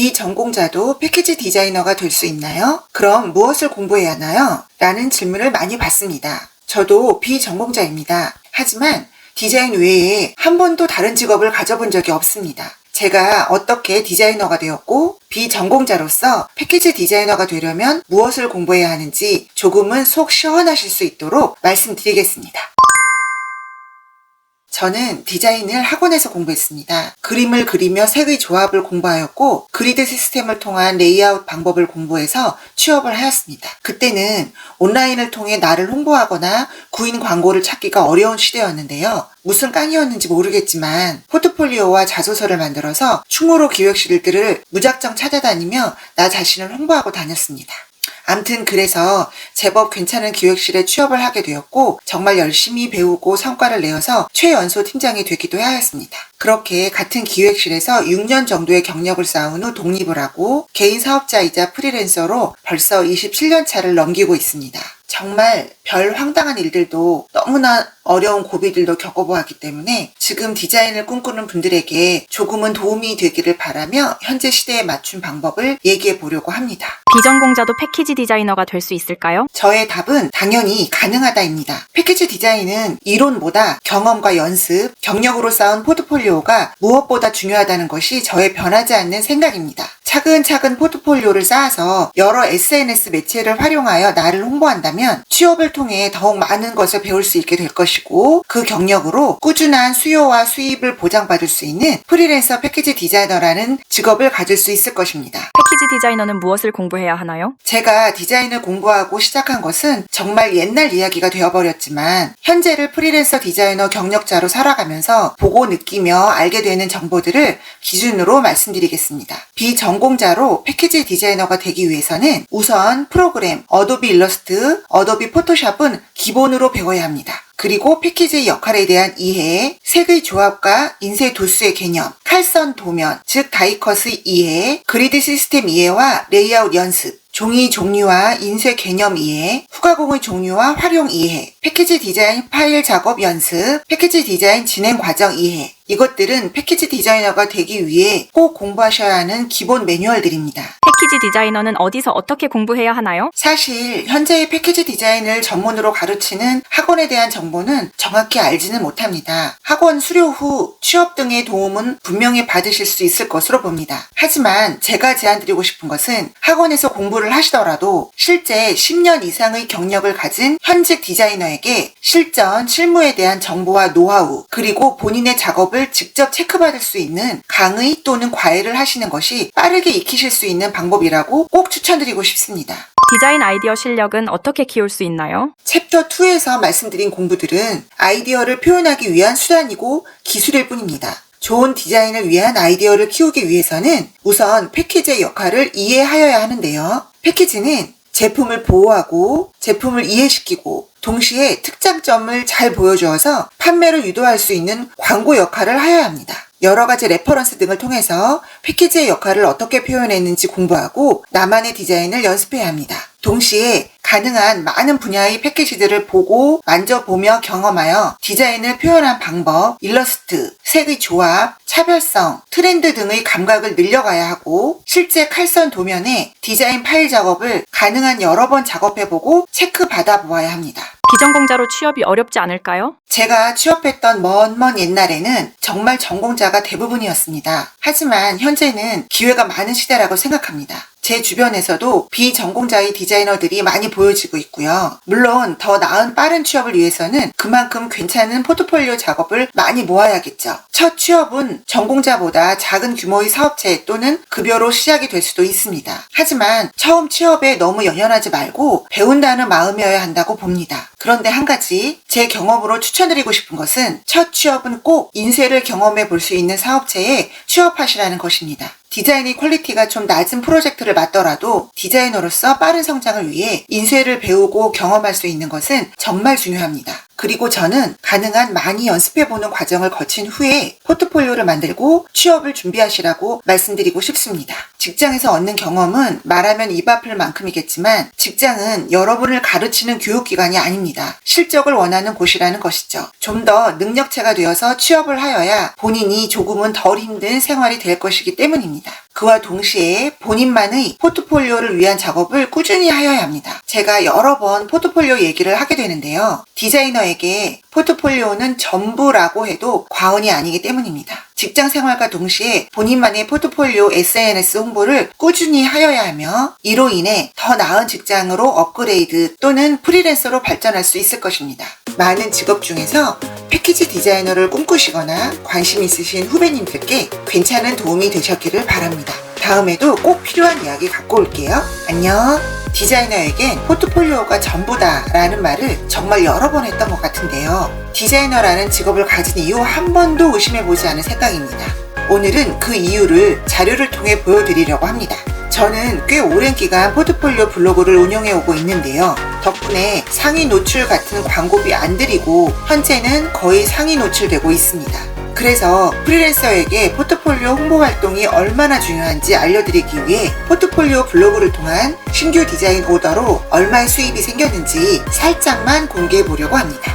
비전공자도 패키지 디자이너가 될 수 있나요? 그럼 무엇을 공부해야 하나요? 라는 질문을 많이 받습니다. 저도 비전공자입니다. 하지만 디자인 외에 한 번도 다른 직업을 가져본 적이 없습니다. 제가 어떻게 디자이너가 되었고 비전공자로서 패키지 디자이너가 되려면 무엇을 공부해야 하는지 조금은 속 시원하실 수 있도록 말씀드리겠습니다. 저는 디자인을 학원에서 공부했습니다. 그림을 그리며 색의 조합을 공부하였고 그리드 시스템을 통한 레이아웃 방법을 공부해서 취업을 하였습니다. 그때는 온라인을 통해 나를 홍보하거나 구인 광고를 찾기가 어려운 시대였는데요. 무슨 깡이었는지 모르겠지만 포트폴리오와 자소서를 만들어서 충무로 기획실들을 무작정 찾아다니며 나 자신을 홍보하고 다녔습니다. 암튼 그래서 제법 괜찮은 기획실에 취업을 하게 되었고 정말 열심히 배우고 성과를 내어서 최연소 팀장이 되기도 하였습니다. 그렇게 같은 기획실에서 6년 정도의 경력을 쌓은 후 독립을 하고 개인 사업자이자 프리랜서로 벌써 27년 차를 넘기고 있습니다. 정말 별 황당한 일들도 너무나 어려운 고비들도 겪어보았기 때문에 지금 디자인을 꿈꾸는 분들에게 조금은 도움이 되기를 바라며 현재 시대에 맞춘 방법을 얘기해 보려고 합니다. 비전공자도 패키지 디자이너가 될 수 있을까요? 저의 답은 당연히 가능하다입니다. 패키지 디자인은 이론보다 경험과 연습, 경력으로 쌓은 포트폴리오가 무엇보다 중요하다는 것이 저의 변하지 않는 생각입니다. 차근차근 포트폴리오를 쌓아서 여러 SNS 매체를 활용하여 나를 홍보한다면 취업을 통해 더욱 많은 것을 배울 수 있게 될 것이고 그 경력으로 꾸준한 수요와 수입을 보장받을 수 있는 프리랜서 패키지 디자이너라는 직업을 가질 수 있을 것입니다. 패키지 디자이너는 무엇을 공부해야 하나요? 제가 디자인을 공부하고 시작한 것은 정말 옛날 이야기가 되어버렸지만 현재를 프리랜서 디자이너 경력자로 살아가면서 보고 느끼며 알게 되는 정보들을 기준으로 말씀드리겠습니다. 비전공자로 패키지 디자이너가 되기 위해서는 우선 프로그램, 어도비 일러스트, 어도비 포토샵은 기본으로 배워야 합니다. 그리고 패키지의 역할에 대한 이해, 색의 조합과 인쇄 도수의 개념, 칼선 도면, 즉 다이컷의 이해, 그리드 시스템 이해와 레이아웃 연습, 종이 종류와 인쇄 개념 이해, 후가공의 종류와 활용 이해, 패키지 디자인 파일 작업 연습, 패키지 디자인 진행 과정 이해, 이것들은 패키지 디자이너가 되기 위해 꼭 공부하셔야 하는 기본 매뉴얼들입니다. 패키지 디자이너는 어디서 어떻게 공부해야 하나요? 사실 현재의 패키지 디자인을 전문으로 가르치는 학원에 대한 정보는 정확히 알지는 못합니다. 학원 수료 후 취업 등의 도움은 분명히 받으실 수 있을 것으로 봅니다. 하지만 제가 제안드리고 싶은 것은 학원에서 공부를 하시더라도 실제 10년 이상의 경력을 가진 현직 디자이너에게 실전, 실무에 대한 정보와 노하우, 그리고 본인의 작업을 직접 체크받을 수 있는 강의 또는 과외를 하시는 것이 빠르게 익히실 수 있는 방법이라고 꼭 추천드리고 싶습니다. 디자인 아이디어 실력은 어떻게 키울 수 있나요? 챕터 2에서 말씀드린 공부들은 아이디어를 표현하기 위한 수단이고 기술일 뿐입니다. 좋은 디자인을 위한 아이디어를 키우기 위해서는 우선 패키지의 역할을 이해하여야 하는데요. 패키지는 제품을 보호하고 제품을 이해시키고 동시에 특장점을 잘 보여주어서 판매를 유도할 수 있는 광고 역할을 하여야 합니다. 여러 가지 레퍼런스 등을 통해서 패키지의 역할을 어떻게 표현했는지 공부하고 나만의 디자인을 연습해야 합니다. 동시에 가능한 많은 분야의 패키지들을 보고 만져보며 경험하여 디자인을 표현한 방법, 일러스트, 색의 조합, 차별성, 트렌드 등의 감각을 늘려가야 하고 실제 칼선 도면에 디자인 파일 작업을 가능한 여러 번 작업해보고 체크받아 보아야 합니다. 비전공자로 취업이 어렵지 않을까요? 제가 취업했던 먼 옛날에는 정말 전공자가 대부분이었습니다. 하지만 현재는 기회가 많은 시대라고 생각합니다. 제 주변에서도 비전공자의 디자이너들이 많이 보여지고 있고요. 물론 더 나은 빠른 취업을 위해서는 그만큼 괜찮은 포트폴리오 작업을 많이 모아야겠죠. 첫 취업은 전공자보다 작은 규모의 사업체 또는 급여로 시작이 될 수도 있습니다. 하지만 처음 취업에 너무 연연하지 말고 배운다는 마음이어야 한다고 봅니다. 그런데 한 가지 제 경험으로 추천드리고 싶은 것은 첫 취업은 꼭 인쇄를 경험해 볼 수 있는 사업체에 취업하시라는 것입니다. 디자인의 퀄리티가 좀 낮은 프로젝트를 맡더라도 디자이너로서 빠른 성장을 위해 인쇄를 배우고 경험할 수 있는 것은 정말 중요합니다. 그리고 저는 가능한 많이 연습해보는 과정을 거친 후에 포트폴리오를 만들고 취업을 준비하시라고 말씀드리고 싶습니다. 직장에서 얻는 경험은 말하면 입 아플 만큼이겠지만 직장은 여러분을 가르치는 교육기관이 아닙니다. 실적을 원하는 곳이라는 것이죠. 좀 더 능력체가 되어서 취업을 하여야 본인이 조금은 덜 힘든 생활이 될 것이기 때문입니다. 그와 동시에 본인만의 포트폴리오를 위한 작업을 꾸준히 하여야 합니다. 제가 여러 번 포트폴리오 얘기를 하게 되는데요. 디자이너에게 포트폴리오는 전부라고 해도 과언이 아니기 때문입니다. 직장 생활과 동시에 본인만의 포트폴리오 SNS 홍보를 꾸준히 하여야 하며 이로 인해 더 나은 직장으로 업그레이드 또는 프리랜서로 발전할 수 있을 것입니다. 많은 직업 중에서 패키지 디자이너를 꿈꾸시거나 관심 있으신 후배님들께 괜찮은 도움이 되셨기를 바랍니다. 다음에도 꼭 필요한 이야기 갖고 올게요. 안녕. 디자이너에겐 포트폴리오가 전부다 라는 말을 정말 여러 번 했던 것 같은데요. 디자이너라는 직업을 가진 이후 한 번도 의심해보지 않은 생각입니다. 오늘은 그 이유를 자료를 통해 보여드리려고 합니다. 저는 꽤 오랜 기간 포트폴리오 블로그를 운영해오고 있는데요. 덕분에 상위 노출 같은 광고비 안 들이고 현재는 거의 상위 노출되고 있습니다. 그래서 프리랜서에게 포트폴리오 홍보 활동이 얼마나 중요한지 알려드리기 위해 포트폴리오 블로그를 통한 신규 디자인 오더로 얼마의 수입이 생겼는지 살짝만 공개해 보려고 합니다.